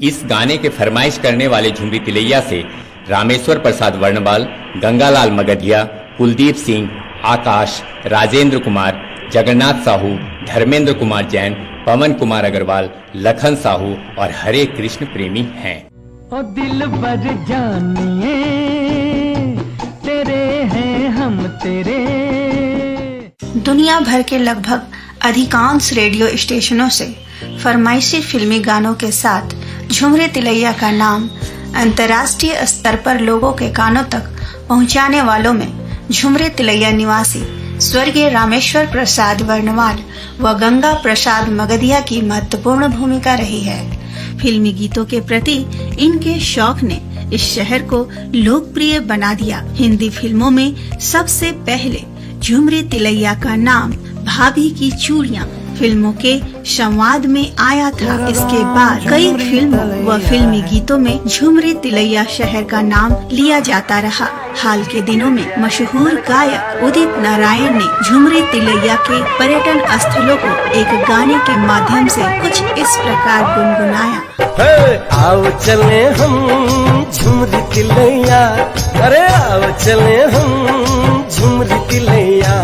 इस गाने के फरमाइश करने वाले झुमरी तिलैया से रामेश्वर प्रसाद वर्णवाल, गंगालाल मगधिया, कुलदीप सिंह, आकाश, राजेंद्र कुमार, जगन्नाथ साहू, धर्मेंद्र कुमार जैन, पवन कुमार अग्रवाल, लखन साहू और हरे कृष्ण प्रेमी हैं। ओ दिल बर जानिए तेरे हैं हम तेरे। दुनिया भर के लगभग अधिकांश रेडियो स्टेशनों से फरमाइशी फिल्मी गानों के साथ झुमरी तिलैया का नाम अंतर्राष्ट्रीय स्तर पर लोगों के कानों तक पहुंचाने वालों में झुमरी तिलैया निवासी स्वर्गीय रामेश्वर प्रसाद वर्णवाल व गंगा प्रसाद मगधिया की महत्वपूर्ण भूमिका रही है। फिल्मी गीतों के प्रति इनके शौक ने इस शहर को लोकप्रिय बना दिया। हिंदी फिल्मों में सबसे पहले झुमरी तिलैया का नाम भाभी की चूड़ियाँ फिल्मों के संवाद में आया था। इसके बाद कई फिल्मों व फिल्मी गीतों में झुमरी तिलैया शहर का नाम लिया जाता रहा। हाल के दिनों में मशहूर गायक उदित नारायण ने झुमरी तिलैया के पर्यटन स्थलों को एक गाने के माध्यम से कुछ इस प्रकार गुनगुनाया। आओ चले हम झुमरी तिलैया, अरे आओ चले हम झुमरी तिलैया।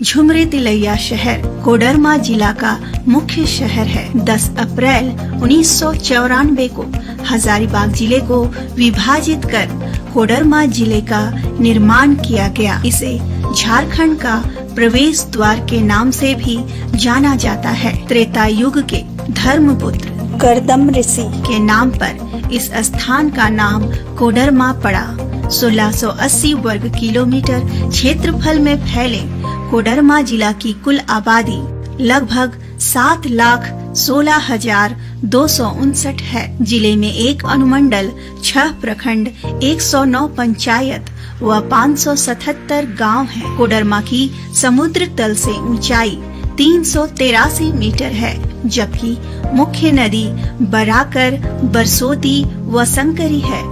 झुमरी तिलैया शहर कोडरमा जिला का मुख्य शहर है। 10 अप्रैल 1994 को हजारीबाग जिले को विभाजित कर कोडरमा जिले का निर्माण किया गया। इसे झारखंड का प्रवेश द्वार के नाम से भी जाना जाता है। त्रेता युग के धर्मपुत्र करदम ऋषि के नाम पर इस स्थान का नाम कोडरमा पड़ा। 1680 वर्ग किलोमीटर क्षेत्रफल में फैले कोडरमा जिला की कुल आबादी लगभग 7,16,259 है। जिले में 1 अनुमंडल, 6 प्रखंड, 109 पंचायत व 577 गांव हैं। कोडरमा की समुद्र तल से ऊंचाई 383 मीटर है, जबकि मुख्य नदी बराकर, बरसोती व संकरी है।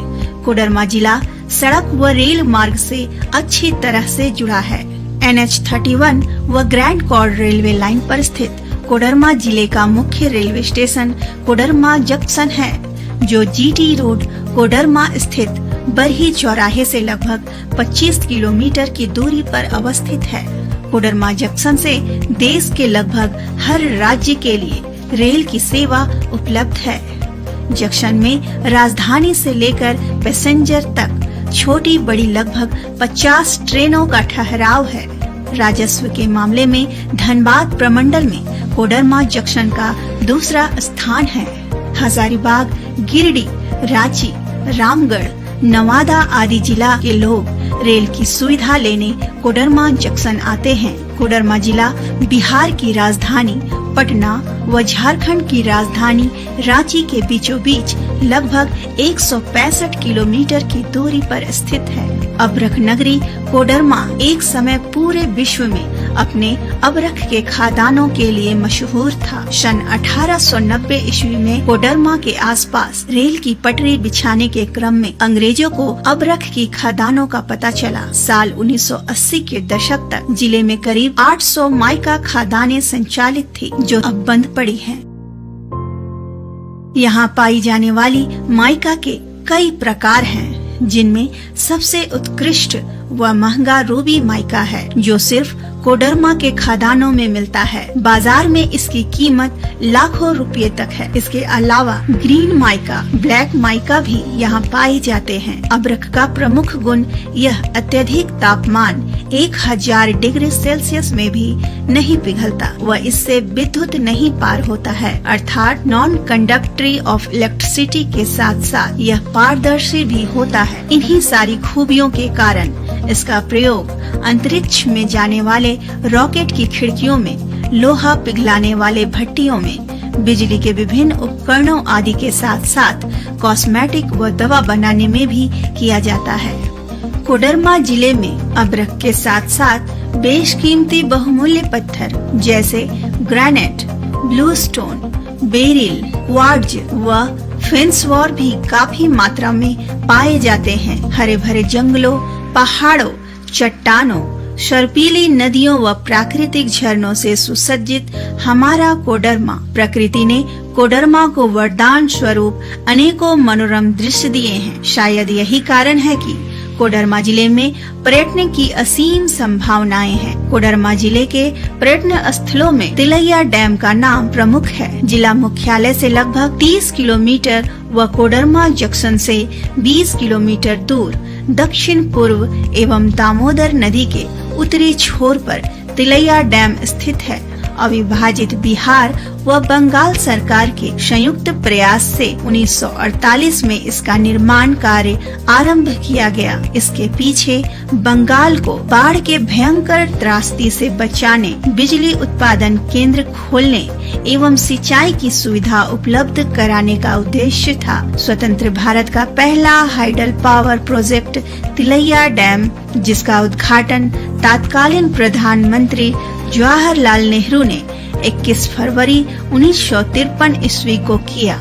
कोडरमा जिला सड़क व रेल मार्ग से अच्छी तरह से जुड़ा है। NH-31 व ग्रैंड कॉर्ड रेलवे लाइन पर स्थित कोडरमा जिले का मुख्य रेलवे स्टेशन कोडरमा जंक्शन है, जो GT रोड कोडरमा स्थित बरही चौराहे से लगभग 25 किलोमीटर की दूरी पर अवस्थित है। कोडरमा जंक्शन से देश के लगभग हर राज्य के लिए रेल की सेवा उपलब्ध है। जंक्शन में राजधानी से लेकर पैसेंजर तक छोटी बड़ी लगभग 50 ट्रेनों का ठहराव है। राजस्व के मामले में धनबाद प्रमंडल में कोडरमा जंक्शन का दूसरा स्थान है। हजारीबाग, गिरिडीह, रांची, रामगढ़, नवादा आदि जिला के लोग रेल की सुविधा लेने कोडरमा जंक्शन आते हैं। कोडरमा जिला बिहार की राजधानी पटना व झारखंड की राजधानी रांची के बीचों बीच लगभग 165 किलोमीटर की दूरी पर स्थित है। अबरख नगरी कोडरमा एक समय पूरे विश्व में अपने अबरख के खादानों के लिए मशहूर था। सन 1890 ईस्वी में कोडरमा के आसपास रेल की पटरी बिछाने के क्रम में अंग्रेजों को अबरख की खादानों का पता चला। साल 1980 के दशक तक जिले में करीब 800 माइका खादानें संचालित थी, जो अब बंद पड़ी हैं। यहाँ पाई जाने वाली माइका के कई प्रकार हैं, जिनमें सबसे उत्कृष्ट व महंगा रूबी माइका है, जो सिर्फ कोडरमा के खादानों में मिलता है। बाजार में इसकी कीमत लाखों रुपए तक है। इसके अलावा ग्रीन माइका, ब्लैक माइका भी यहाँ पाए जाते हैं। अबरख का प्रमुख गुण यह अत्यधिक तापमान 1000 डिग्री सेल्सियस में भी नहीं पिघलता व इससे विद्युत नहीं पार होता है, अर्थात नॉन कंडक्टरी ऑफ इलेक्ट्रिसिटी के साथ साथ यह पारदर्शी भी होता है। इन्हीं सारी खूबियों के कारण इसका प्रयोग अंतरिक्ष में जाने वाले रॉकेट की खिड़कियों में, लोहा पिघलाने वाले भट्टियों में, बिजली के विभिन्न उपकरणों आदि के साथ साथ कॉस्मेटिक व दवा बनाने में भी किया जाता है। कोडरमा जिले में अबरख के साथ साथ बेशकीमती बहुमूल्य पत्थर जैसे ग्रेनाइट, ब्लूस्टोन, बेरिल, क्वार्ट्ज व फेंसवॉर भी काफी मात्रा में पाए जाते हैं। हरे भरे जंगलों, पहाड़ों, चट्टानों, शर्पीली नदियों व प्राकृतिक झरनों से सुसज्जित हमारा कोडरमा, प्रकृति ने कोडरमा को वरदान स्वरूप अनेकों मनोरम दृश्य दिए हैं। शायद यही कारण है कि कोडरमा जिले में पर्यटन की असीम संभावनाएं हैं। कोडरमा जिले के पर्यटन स्थलों में तिलैया डैम का नाम प्रमुख है। जिला मुख्यालय से लगभग 30 किलोमीटर व कोडरमा जंक्शन से 20 किलोमीटर दूर दक्षिण पूर्व एवं दामोदर नदी के उत्तरी छोर पर तिलैया डैम स्थित है। अविभाजित बिहार व बंगाल सरकार के संयुक्त प्रयास से 1948 में इसका निर्माण कार्य आरंभ किया गया। इसके पीछे बंगाल को बाढ़ के भयंकर त्रासदी से बचाने, बिजली उत्पादन केंद्र खोलने एवं सिंचाई की सुविधा उपलब्ध कराने का उद्देश्य था। स्वतंत्र भारत का पहला hydel power project Tilaiya dam, जिसका उद्घाटन तत्कालीन प्रधानमंत्री जवाहरलाल नेहरू ने 21 फरवरी 1953 ईस्वी को किया।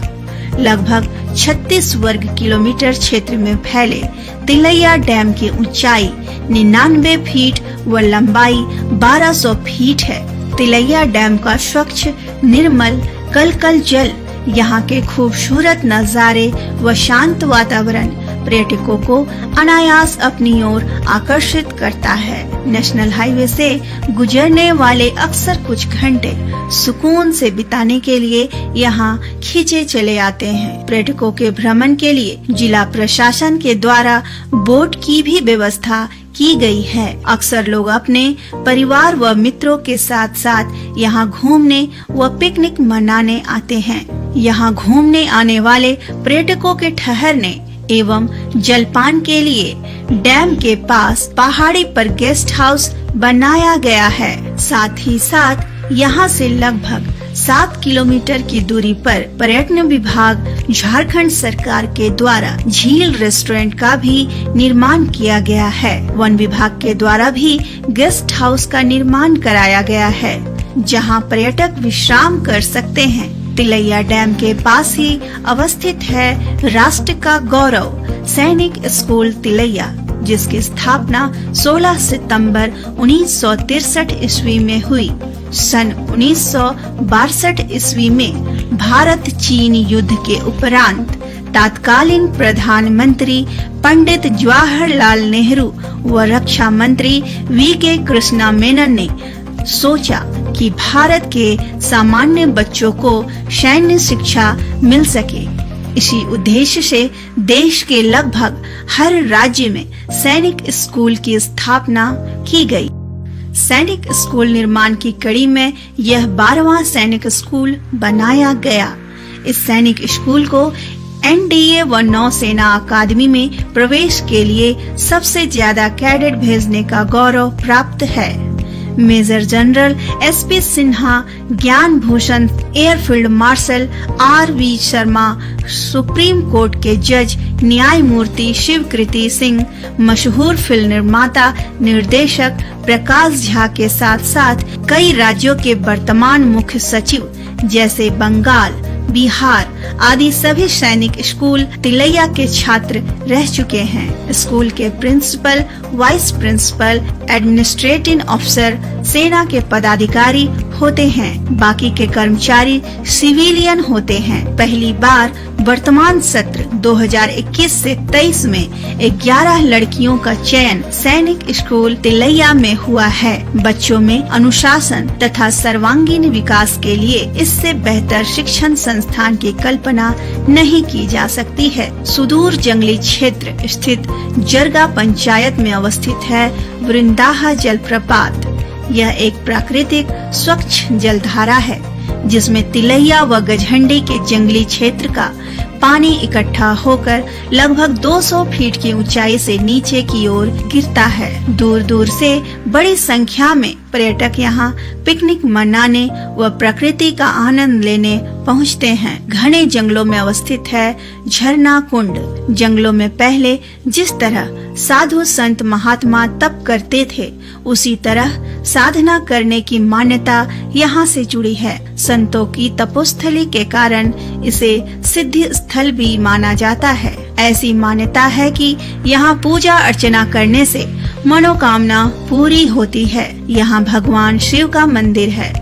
लगभग 36 वर्ग किलोमीटर क्षेत्र में फैले तिलैया डैम की ऊंचाई 99 फीट व लंबाई 1200 फीट है। तिलैया डैम का स्वच्छ निर्मल कलकल जल, यहाँ के खूबसूरत नजारे व शांत वातावरण पर्यटकों को अनायास अपनी ओर आकर्षित करता है। नेशनल हाईवे से गुजरने वाले अक्सर कुछ घंटे सुकून से बिताने के लिए यहाँ खींचे चले आते हैं। पर्यटकों के भ्रमण के लिए जिला प्रशासन के द्वारा बोट की भी व्यवस्था की गई है। अक्सर लोग अपने परिवार व मित्रों के साथ साथ यहाँ घूमने व पिकनिक मनाने आते हैं। यहाँ घूमने आने वाले पर्यटकों के ठहरने एवं जलपान के लिए डैम के पास पहाड़ी पर गेस्ट हाउस बनाया गया है। साथ ही साथ यहाँ से लगभग 7 किलोमीटर की दूरी पर पर्यटन विभाग झारखंड सरकार के द्वारा झील रेस्टोरेंट का भी निर्माण किया गया है। वन विभाग के द्वारा भी गेस्ट हाउस का निर्माण कराया गया है, जहाँ पर्यटक विश्राम कर सकते हैं। तिलैया डैम के पास ही अवस्थित है राष्ट्र का गौरव सैनिक स्कूल तिलैया, जिसकी स्थापना 16 सितंबर 1963 ईस्वी में हुई। सन 1962 ईस्वी में भारत चीन युद्ध के उपरांत तत्कालीन प्रधानमंत्री पंडित जवाहरलाल नेहरू व रक्षा मंत्री वी.के. कृष्णा मेनन ने सोचा कि भारत के सामान्य बच्चों को सैन्य शिक्षा मिल सके। इसी उद्देश्य से देश के लगभग हर राज्य में सैनिक स्कूल की स्थापना की गई। सैनिक स्कूल निर्माण की कड़ी में यह 12वां सैनिक स्कूल बनाया गया। इस सैनिक स्कूल को एनडीए व नौसेना अकादमी में प्रवेश के लिए सबसे ज्यादा कैडेट भेजने का गौरव प्राप्त है। Major general S P Sinha, Gyan Bhushan airfield marshal R V. Sharma, supreme court के जज न्यायमूर्ति शिवकृति सिंह, मशहूर फिल्म निर्माता निर्देशक प्रकाश झा के साथ साथ कई राज्यों के वर्तमान मुख्य सचिव जैसे बंगाल, बिहार आदि सभी सैनिक स्कूल तिलैया के छात्र रह चुके हैं। स्कूल के प्रिंसिपल, वाइस प्रिंसिपल, एडमिनिस्ट्रेटिव अफसर सेना के पदाधिकारी होते हैं। बाकी के कर्मचारी सिविलियन होते हैं। पहली बार वर्तमान सत्र 2021 से 23 में 11 लड़कियों का चयन सैनिक स्कूल तिलैया में हुआ है। बच्चों में अनुशासन तथा सर्वांगीण विकास के लिए इससे बेहतर शिक्षण संस्थान की कल्पना नहीं की जा सकती है। सुदूर जंगली क्षेत्र स्थित जरगा पंचायत में अवस्थित है वृंदाहा जलप्रपात। यह एक प्राकृतिक स्वच्छ जलधारा है, जिसमें तिलैया व गझंडी के जंगली क्षेत्र का पानी इकट्ठा होकर लगभग 200 फीट की ऊंचाई से नीचे की ओर गिरता है। दूर दूर से बड़ी संख्या में पर्यटक यहाँ पिकनिक मनाने व प्रकृति का आनंद लेने पहुँचते हैं। घने जंगलों में अवस्थित है झरना कुंड। जंगलों में पहले जिस तरह साधु संत महात्मा तप करते थे, उसी तरह साधना करने की मान्यता यहाँ से जुड़ी है। संतों की तपोस्थली के कारण इसे सिद्धि स्थल भी माना जाता है। ऐसी मान्यता है कि यहाँ पूजा अर्चना करने से मनोकामना पूरी होती है। यहाँ भगवान शिव का मंदिर है,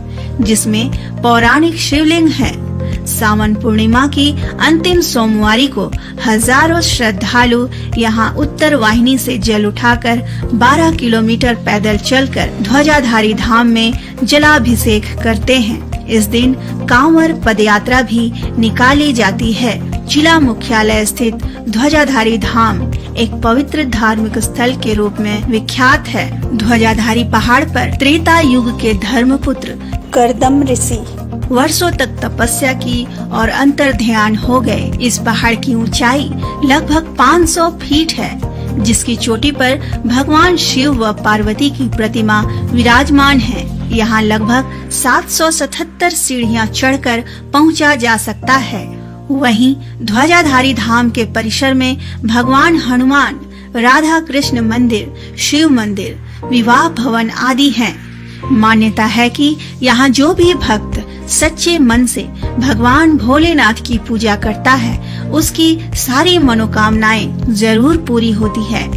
जिसमें पौराणिक शिवलिंग है। सावन पूर्णिमा की अंतिम सोमवारी को हजारों श्रद्धालु यहाँ उत्तर वाहिनी से जल उठाकर 12 किलोमीटर पैदल चलकर ध्वजाधारी धाम में जलाभिषेक करते हैं। इस दिन कांवर पदयात्रा भी निकाली जाती है। जिला मुख्यालय स्थित ध्वजाधारी धाम एक पवित्र धार्मिक स्थल के रूप में विख्यात है। ध्वजाधारी पहाड़ पर त्रेता युग के धर्मपुत्र करदम ऋषि वर्षों तक तपस्या की और अंतर ध्यान हो गए। इस पहाड़ की ऊंचाई लगभग 500 फीट है, जिसकी चोटी पर भगवान शिव व पार्वती की प्रतिमा विराजमान है। यहाँ लगभग 777 सीढ़ियाँ चढ़कर पहुँचा जा सकता है। वहीं ध्वजाधारी धाम के परिसर में भगवान हनुमान, राधा कृष्ण मंदिर, शिव मंदिर, विवाह भवन आदि हैं। मान्यता है कि यहाँ जो भी भक्त सच्चे मन से भगवान भोलेनाथ की पूजा करता है, उसकी सारी मनोकामनाएं जरूर पूरी होती है।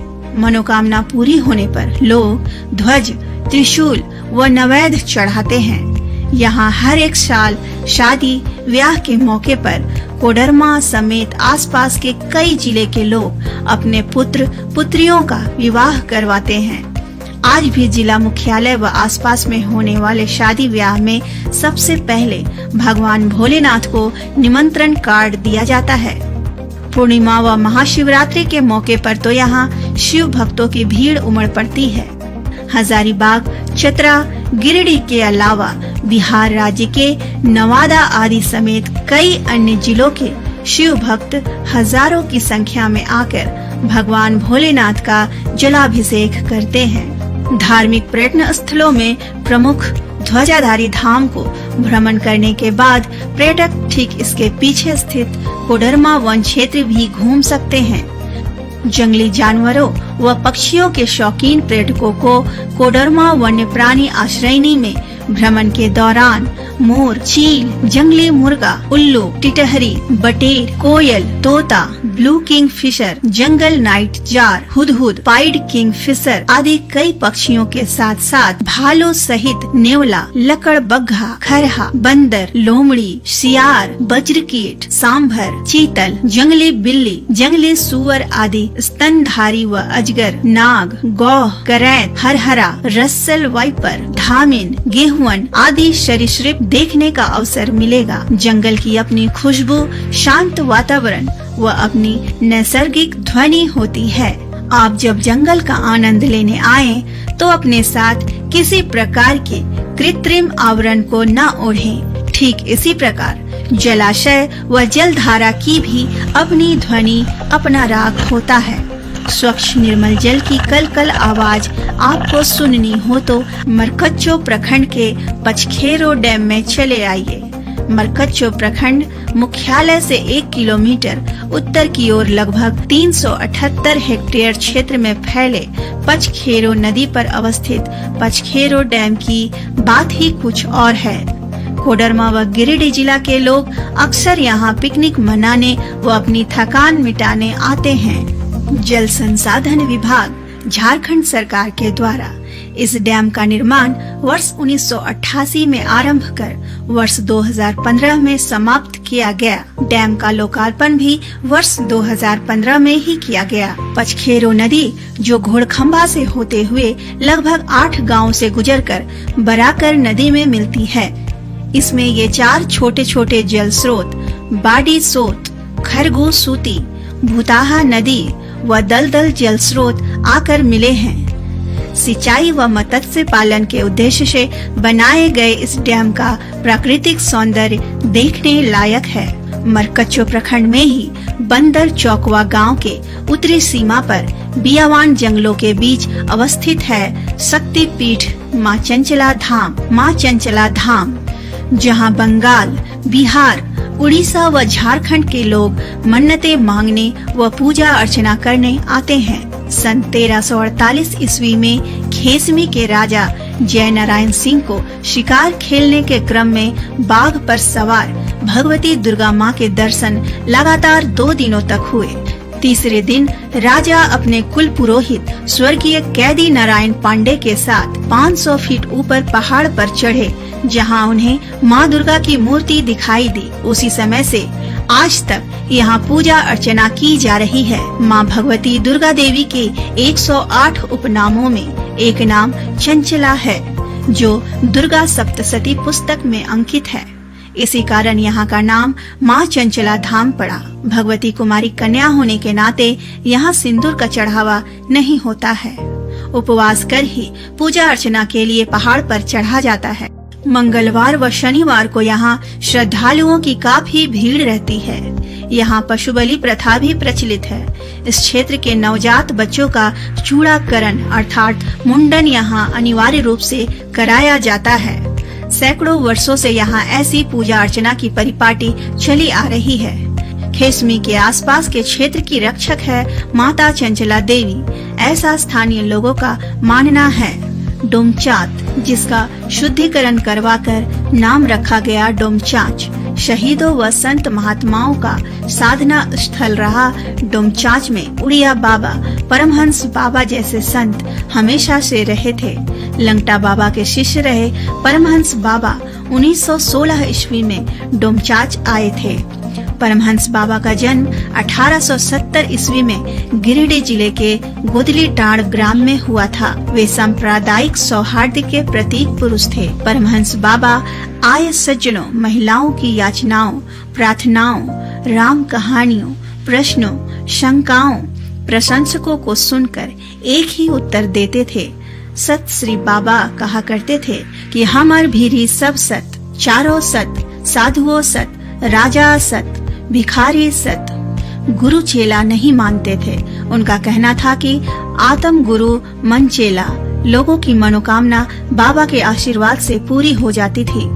मनोकामना पूरी होने पर लोग ध्वज, त्रिशूल व नैवेद्य चढ़ाते हैं। यहाँ हर एक साल शादी ब्याह के मौके पर कोडरमा समेत आसपास के कई जिले के लोग अपने पुत्र पुत्रियों का विवाह करवाते हैं। आज भी जिला मुख्यालय व आसपास में होने वाले शादी ब्याह में सबसे पहले भगवान भोलेनाथ को निमंत्रण कार्ड दिया जाता है। पूर्णिमा व महाशिवरात्रि के मौके पर तो यहाँ शिव भक्तों की भीड़ उमड़ पड़ती है। हजारीबाग, चतरा, गिरिडीह के अलावा बिहार राज्य के नवादा आदि समेत कई अन्य जिलों के शिव भक्त हजारों की संख्या में आकर भगवान भोलेनाथ का जलाभिषेक करते हैं। धार्मिक पर्यटन स्थलों में प्रमुख ध्वजाधारी धाम को भ्रमण करने के बाद पर्यटक ठीक इसके पीछे स्थित कोडरमा वन क्षेत्र भी घूम सकते हैं। जंगली जानवरों व पक्षियों के शौकीन पर्यटकों को कोडरमा वन्य प्राणी आश्रयनी में भ्रमण के दौरान मोर, चील, जंगली मुर्गा, उल्लू, टिटहरी, बटेर, कोयल, तोता, blue kingfisher, jungle nightjar, हुदहुद, पाइड किंग फिशर आदि कई पक्षियों के साथ साथ भालू सहित नेवला, लकड़बग्घा, खरहा, बंदर, लोमड़ी, सियार, वज्रकीट, सांभर, चीतल, जंगली बिल्ली, जंगली सुअर आदि स्तनधारी व अजगर, नाग, गौह, करैत, हरहरा, रस्सल वाइपर, धामिन, गेहुअन आदि सरीसृप देखने का अवसर मिलेगा। जंगल की अपनी खुशबू, शांत वातावरण व अपनी नैसर्गिक ध्वनि होती है। आप जब जंगल का आनंद लेने आए तो अपने साथ किसी प्रकार के कृत्रिम आवरण को न ओढ़ें। ठीक इसी प्रकार जलाशय व जलधारा की भी अपनी ध्वनि, अपना राग होता है। स्वच्छ निर्मल जल की कल-कल आवाज आपको सुननी हो तो मरकच्चो प्रखंड के पचखेरो डैम में चले आइए। मरकच्चो प्रखंड मुख्यालय से 1 किलोमीटर उत्तर की ओर लगभग 378 हेक्टेयर क्षेत्र में फैले पचखेरो नदी पर अवस्थित पचखेरो डैम की बात ही कुछ और है। कोडरमा व गिरिडीह जिला के लोग अक्सर यहाँ पिकनिक मनाने व अपनी थकान मिटाने आते हैं। जल संसाधन विभाग झारखंड सरकार के द्वारा इस डैम का निर्माण वर्ष 1988 में आरंभ कर वर्ष 2015 में समाप्त किया गया। डैम का लोकार्पण भी वर्ष 2015 में ही किया गया। पचखेरो नदी जो घोड़खंबा से होते हुए लगभग 8 गांव से गुजरकर बराकर नदी में मिलती है। इसमें ये 4 छोटे छोटे जल स्रोत बाडी सोत, खरगो सूती, भूताहा नदी व दलदल जल स्रोत आकर मिले हैं। सिंचाई व मत्स्य पालन के उद्देश्य से बनाए गए इस डैम का प्राकृतिक सौंदर्य देखने लायक है। मरकच्चो प्रखंड में ही बंदर चौकवा गांव के उत्तरी सीमा पर बियावान जंगलों के बीच अवस्थित है शक्ति पीठ माँ चंचला धाम, जहां बंगाल, बिहार, उड़ीसा व झारखंड के लोग मन्नतें मांगने व पूजा अर्चना करने आते हैं। सन 1348 ईस्वी में खेसमी के राजा जय नारायण सिंह को शिकार खेलने के क्रम में बाघ पर सवार भगवती दुर्गा मां के दर्शन लगातार 2 दिनों तक हुए। तीसरे दिन राजा अपने कुल पुरोहित स्वर्गीय कैदी नारायण पांडे के साथ 500 फीट ऊपर पहाड़ पर चढ़े, जहां उन्हें माँ दुर्गा की मूर्ति दिखाई दी। उसी समय से आज तक यहाँ पूजा अर्चना की जा रही है। माँ भगवती दुर्गा देवी के 108 उपनामों में एक नाम चंचला है, जो दुर्गा सप्तशती पुस्तक में अंकित है। इसी कारण यहाँ का नाम माँ चंचला धाम पड़ा। भगवती कुमारी कन्या होने के नाते यहाँ सिंदूर का चढ़ावा नहीं होता है। उपवास कर ही पूजा अर्चना के लिए पहाड़ पर चढ़ा जाता है। मंगलवार व शनिवार को यहाँ श्रद्धालुओं की काफी भीड़ रहती है। यहाँ पशु बलि प्रथा भी प्रचलित है। इस क्षेत्र के नवजात बच्चों का चूड़ाकरण अर्थात मुंडन यहाँ अनिवार्य रूप से कराया जाता है। सैकड़ों वर्षों से यहाँ ऐसी पूजा अर्चना की परिपाटी चली आ रही है। खेसमी के आसपास के क्षेत्र की रक्षक है माता चंचला देवी, ऐसा स्थानीय लोगों का मानना है। डोमचांच, जिसका शुद्धिकरण करवाकर नाम रखा गया डोमचांच, शहीदों व संत महात्माओं का साधना स्थल रहा। डोमचांच में उड़िया बाबा, परमहंस बाबा जैसे संत हमेशा से रहे थे। लंगटा बाबा के शिष्य रहे परमहंस बाबा 1916 ईस्वी में डोमचांच आए थे। परमहंस बाबा का जन्म 1870 ईस्वी में गिरिडीह जिले के गोदली टाड़ ग्राम में हुआ था। वे सांप्रदायिक सौहार्द के प्रतीक पुरुष थे। परमहंस बाबा आए सज्जनों, महिलाओं की याचनाओं, प्रार्थनाओं, राम कहानियों, प्रश्नों, शंकाओं, प्रशंसकों को सुनकर एक ही उत्तर देते थे। सत श्री बाबा कहा करते थे कि हमर भीरी सब सत, चारों सत, साधुओं सत, राजा सत, भिखारी सत। गुरु चेला नहीं मानते थे। उनका कहना था कि आत्म गुरु मन चेला। लोगों की मनोकामना बाबा के आशीर्वाद से पूरी हो जाती थी।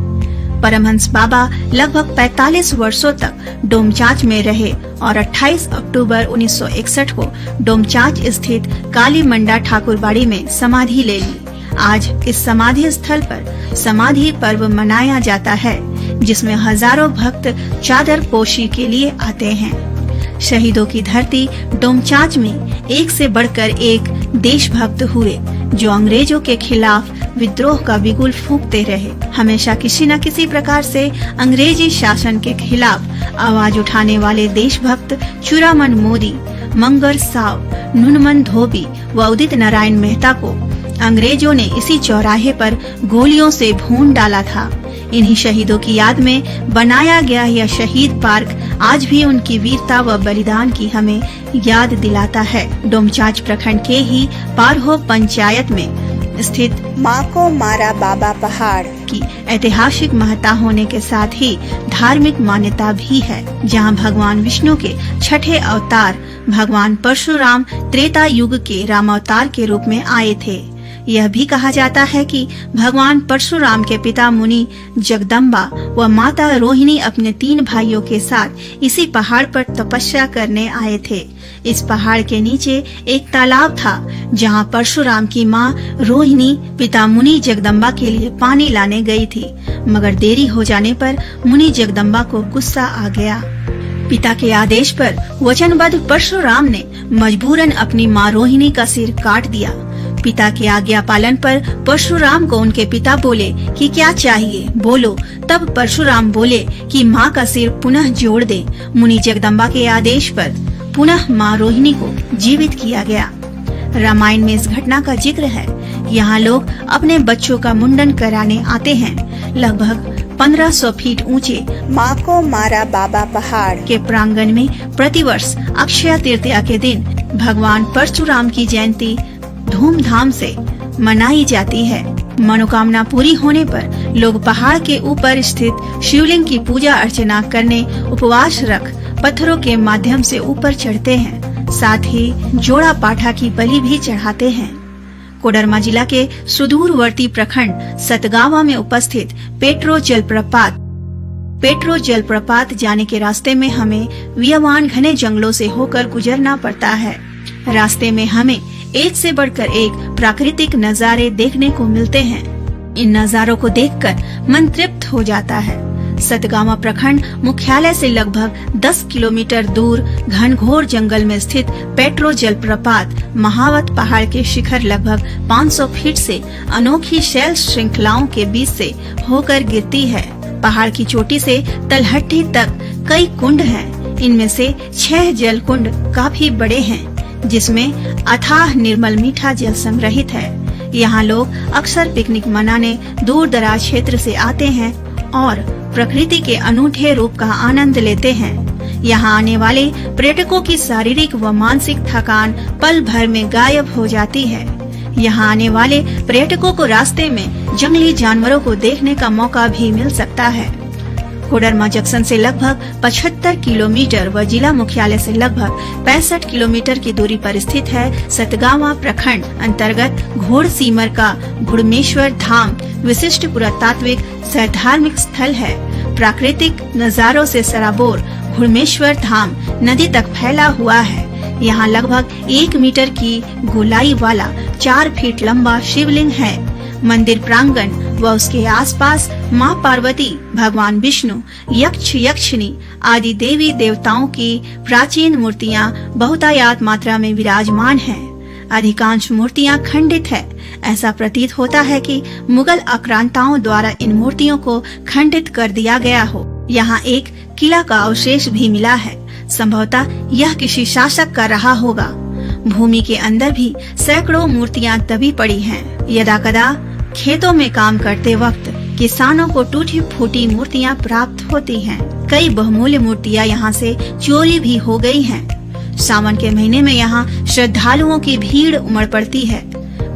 परमहंस बाबा लगभग 45 वर्षों तक डोमचांच में रहे और 28 अक्टूबर 1961 को डोमचांच स्थित काली मंडा ठाकुरबाड़ी में समाधि ले ली। आज इस समाधि स्थल पर समाधि पर्व मनाया जाता है, जिसमें हजारों भक्त चादर पोशी के लिए आते हैं। शहीदों की धरती डोमचांच में एक से बढ़कर एक देशभक्त हुए, जो अंग्रेजों के खिलाफ विद्रोह का बिगुल फूंकते रहे। हमेशा किसी न किसी प्रकार से अंग्रेजी शासन के खिलाफ आवाज उठाने वाले देशभक्त चूड़ामन मोदी, मंगर साव, नुनमन धोबी व उदित नारायण मेहता को अंग्रेजों ने इसी चौराहे पर गोलियों से भून डाला था। इन्हीं शहीदों की याद में बनाया गया यह शहीद पार्क आज भी उनकी वीरता व बलिदान की हमें याद दिलाता है। डोमचांच प्रखंड के ही पारहो पंचायत में स्थित माँ को मारा बाबा पहाड़ की ऐतिहासिक महत्ता होने के साथ ही धार्मिक मान्यता भी है, जहाँ भगवान विष्णु के छठे अवतार भगवान परशुराम त्रेता युग के रामावतार के रूप में आए थे। यह भी कहा जाता है कि भगवान परशुराम के पिता मुनि जगदम्बा व माता रोहिणी अपने 3 भाइयों के साथ इसी पहाड़ पर तपस्या करने आए थे। इस पहाड़ के नीचे एक तालाब था, जहां परशुराम की मां रोहिणी पिता मुनि जगदम्बा के लिए पानी लाने गई थी, मगर देरी हो जाने पर मुनि जगदम्बा को गुस्सा आ गया। पिता के आदेश पर वचनबद्ध परशुराम ने मजबूरन अपनी मां रोहिणी का सिर काट दिया। पिता के आज्ञा पालन पर परशुराम को उनके पिता बोले कि क्या चाहिए, बोलो। तब परशुराम बोले कि माँ का सिर पुनः जोड़ दे। मुनि जगदम्बा के आदेश पर पुनः माँ रोहिणी को जीवित किया गया। रामायण में इस घटना का जिक्र है। यहाँ लोग अपने बच्चों का मुंडन कराने आते हैं। लगभग 1500 फीट ऊंचे माँ को मारा बाबा पहाड़ के प्रांगण में प्रतिवर्ष अक्षय तृतीया के दिन भगवान परशुराम की जयंती धूमधाम से मनाई जाती है। मनोकामना पूरी होने पर लोग पहाड़ के ऊपर स्थित शिवलिंग की पूजा अर्चना करने उपवास रख पत्थरों के माध्यम से ऊपर चढ़ते हैं। साथ ही जोड़ा पाठा की बलि भी चढ़ाते हैं। कोडरमा जिला के सुदूरवर्ती प्रखंड सतगावा में उपस्थित पेट्रो जलप्रपात जाने के रास्ते में हमें वियमान घने जंगलों से होकर गुजरना पड़ता है। रास्ते में हमें एक से बढ़कर एक प्राकृतिक नजारे देखने को मिलते हैं। इन नजारों को देखकर मन तृप्त हो जाता है। सतगावा प्रखंड मुख्यालय से लगभग 10 किलोमीटर दूर घनघोर जंगल में स्थित पेट्रो जलप्रपात महावत पहाड़ के शिखर लगभग 500 फीट से अनोखी शैल श्रृंखलाओं के बीच से होकर गिरती है। पहाड़ की चोटी से तलहटी तक कई कुंड हैं। इनमें से 6 जल कुंड काफी बड़े हैं, जिसमें अथाह निर्मल मीठा जल संग्रहित है। यहाँ लोग अक्सर पिकनिक मनाने दूर दराज क्षेत्र से आते हैं और प्रकृति के अनूठे रूप का आनंद लेते हैं। यहाँ आने वाले पर्यटकों की शारीरिक व मानसिक थकान पल भर में गायब हो जाती है। यहाँ आने वाले पर्यटकों को रास्ते में जंगली जानवरों को देखने का मौका भी मिल सकता है। कोडरमा जंक्शन से लगभग 75 किलोमीटर व जिला मुख्यालय से लगभग 65 किलोमीटर की दूरी पर स्थित है सतगावा प्रखंड अंतर्गत घोड़सीमर का घुड़मेश्वर धाम विशिष्ट पुरातात्विक सह धार्मिक स्थल है। प्राकृतिक नजारों से सराबोर घुड़मेश्वर धाम नदी तक फैला हुआ है। यहाँ लगभग 1 मीटर की गोलाई वाला 4 फीट लंबा शिवलिंग है। मंदिर प्रांगण व उसके आसपास मां पार्वती, भगवान विष्णु, यक्ष यक्षिणी आदि देवी देवताओं की प्राचीन मूर्तियां बहुतायत मात्रा में विराजमान हैं। अधिकांश मूर्तियां खंडित है। ऐसा प्रतीत होता है कि मुगल आक्रांताओं द्वारा इन मूर्तियों को खंडित कर दिया गया हो। यहाँ एक किला का अवशेष भी मिला है। संभवतः यह किसी शासक का रहा होगा। भूमि के अंदर भी सैकड़ों मूर्तियां दबी पड़ी हैं। यदाकदा खेतों में काम करते वक्त किसानों को टूटी फूटी मूर्तियां प्राप्त होती हैं। कई बहुमूल्य मूर्तियां यहाँ से चोरी भी हो गई हैं। सावन के महीने में यहाँ श्रद्धालुओं की भीड़ उमड़ पड़ती है।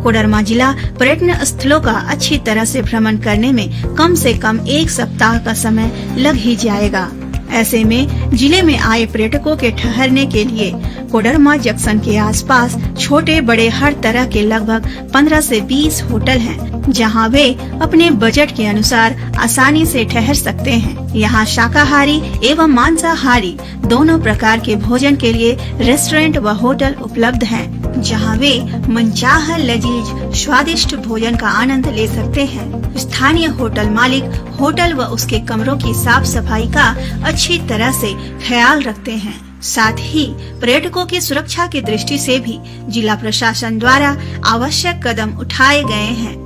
कोडरमा जिला पर्यटन स्थलों का अच्छी तरह से भ्रमण करने में कम से कम 1 सप्ताह का समय लग ही जाएगा। ऐसे में जिले में आए पर्यटकों के ठहरने के लिए कोडरमा जंक्शन के आसपास छोटे बड़े हर तरह के लगभग 15 से 20 होटल हैं, जहां वे अपने बजट के अनुसार आसानी से ठहर सकते हैं। यहाँ शाकाहारी एवं मांसाहारी दोनों प्रकार के भोजन के लिए रेस्टोरेंट व होटल उपलब्ध हैं, जहां वे मनचाहा लजीज स्वादिष्ट भोजन का आनंद ले सकते हैं। स्थानीय होटल मालिक होटल व उसके कमरों की साफ सफाई का अच्छी तरह से ख्याल रखते हैं। साथ ही पर्यटकों की सुरक्षा की दृष्टि से भी जिला प्रशासन द्वारा आवश्यक कदम उठाए गए हैं।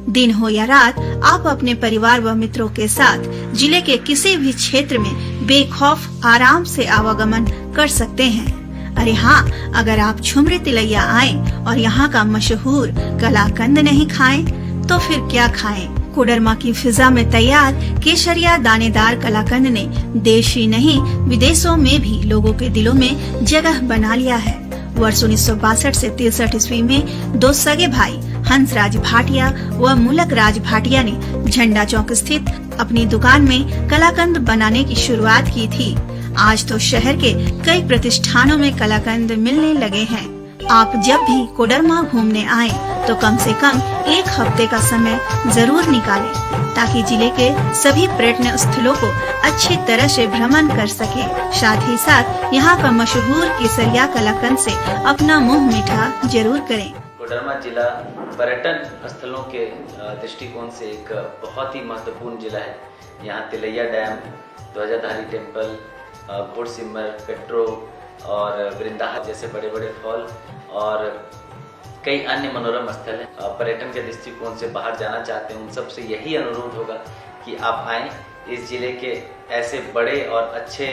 दिन हो या रात, आप अपने परिवार व मित्रों के साथ जिले के किसी भी क्षेत्र में बेखौफ आराम से आवागमन कर सकते हैं। अरे हाँ, अगर आप झुमरी तिलैया आएं और यहाँ का मशहूर कलाकंद नहीं खाएं, तो फिर क्या खाएं? कोडरमा की फिजा में तैयार केसरिया दानेदार कलाकंद ने देश ही नहीं विदेशों में भी लोगों के दिलों में जगह बना लिया है। वर्ष 1962 से 63 ईस्वी में 2 सगे भाई हंसराज भाटिया व मुलक राज भाटिया ने झंडा चौक स्थित अपनी दुकान में कलाकंद बनाने की शुरुआत की थी। आज तो शहर के कई प्रतिष्ठानों में कलाकंद मिलने लगे हैं। आप जब भी कोडरमा घूमने आएं, तो कम से कम 1 हफ्ते का समय जरूर निकालें, ताकि जिले के सभी पर्यटन स्थलों को अच्छी तरह से भ्रमण कर सके। साथ ही साथ यहाँ का मशहूर केसरिया कलाकंद से अपना मुंह मीठा जरूर करें। कोडरमा जिला पर्यटन स्थलों के दृष्टिकोण से एक बहुत ही महत्वपूर्ण जिला है। यहाँ तिलैया डैम, ध्वजाधारी टेम्पल, घोड़सिमर, पेट्रो और वृंदाहा जैसे बड़े बड़े फॉल और कई अन्य मनोरम स्थल हैं। पर्यटन के दृष्टिकोण से बाहर जाना चाहते हैं, उन सब से यही अनुरोध होगा कि आप आएं, इस जिले के ऐसे बड़े और अच्छे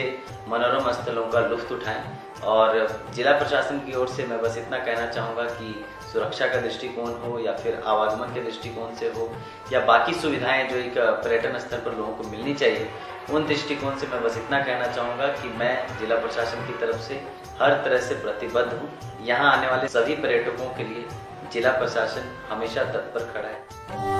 मनोरम स्थलों का लुत्फ उठाएं। और जिला प्रशासन की ओर से मैं बस इतना कहना चाहूँगा कि सुरक्षा का दृष्टिकोण हो या फिर आवागमन के दृष्टिकोण से हो या बाकी सुविधाएं जो एक पर्यटन स्थल पर लोगों को मिलनी चाहिए, उन दृष्टिकोण से मैं बस इतना कहना चाहूँगा कि मैं जिला प्रशासन की तरफ से हर तरह से प्रतिबद्ध हूँ। यहाँ आने वाले सभी पर्यटकों के लिए जिला प्रशासन हमेशा तत्पर खड़ा है।